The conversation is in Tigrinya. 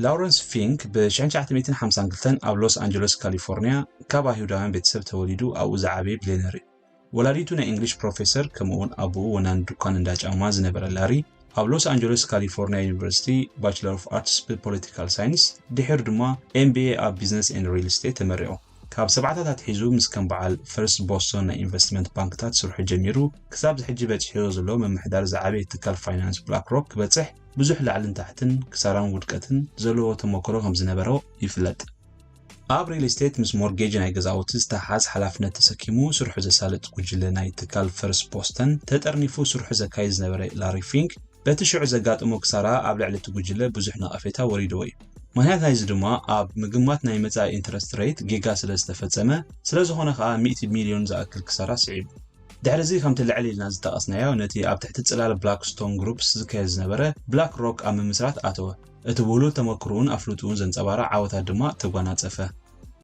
ላውረንስ ፊንክ ብ1952 ኣብ ሎስ አንጀለስ ካሊፎርኒያ ካብ አይሁዳውያን ቤተሰብ ተወሊዱ ኣብኡ ዝዓበየ ቢሊዮነር እዩ። ወላዲቱ ናይ እንግሊሽ ፕሮፌሰር ከምኡውን ኣቡኡ ወናን ድኳን እንዳጫማ ዝነበረ ላሪ ኣብ ሎስ አንጀለስ ካሊፎርኒያ ዩኒቨርሲቲ ባችለር ኦፍ አርትስ ብፖለቲካል ሳይንስ ድሕሪ ድማ MBA ኣብ ቢዝነስ ኤንድ ሪል ስቴት ተመሪቑ። ካብ ሰባታታት ሒዙ ምስ ከም በዓል ፈርስት ቦስተን ናይ ኢንቨስትመንት ባንክታት ስርሑ ጀሚሩ ክሳብ ዝሕጂ በፂሕዮ ዘሎ መምሕዳር ዝዓበየ ትካል ፋይናንስ ብላክ ሮክ ክበፅሕ ብዙሕ ላዕልን ታሕትን ክሳራን ውድቀትን ዘለዎ ተመክሮ ከም ዝነበሮ ይፍለጥ። ኣብ ሪል ስቴት ምስ ሞርጌጅ ናይ ገዛውቲ ዝተሓዝ ሓላፍነት ተሰኪሙ ስርሑ ዘሳልጥ ጉጅለ ናይ ትካል ፈርስት ቦስተን ተጠርኒፉ ስርሑ ዘካይድ ዝነበረ ላሪ ፊንክ በቲ ሽዑ ዘጋጥሞ ክሳራ ኣብ ልዕሊ እቲ ጉጅለ ብዙሕ ነቐፌታ ወሪድዎ እዩ። ምክንያት ናይዚ ድማ ኣብ ምግማት ናይ መጻኢ ኢንትረስት ሬት ጌጋ ስለ ዝተፈጸመ ስለዝኾነ ከዓ 100 ሚሊዮን ዝኣክል ክሳራ ስዒቡ። ድሕሪ እዚ ከምቲ ልዕሊ ኢልና ዝጠቐስናዮ ነቲ ኣብ ትሕቲ ጽላል ብላክስቶን ግሩፕስ ዝካየድ ዝነበረ ብላክ ሮክ ኣብ ምምስራት ኣተወ። እቲ ውህሉል ተመክሮውን ኣፍልጡን ዘንጸባርቕ ዓወታት ድማ ተጓናጸፈ።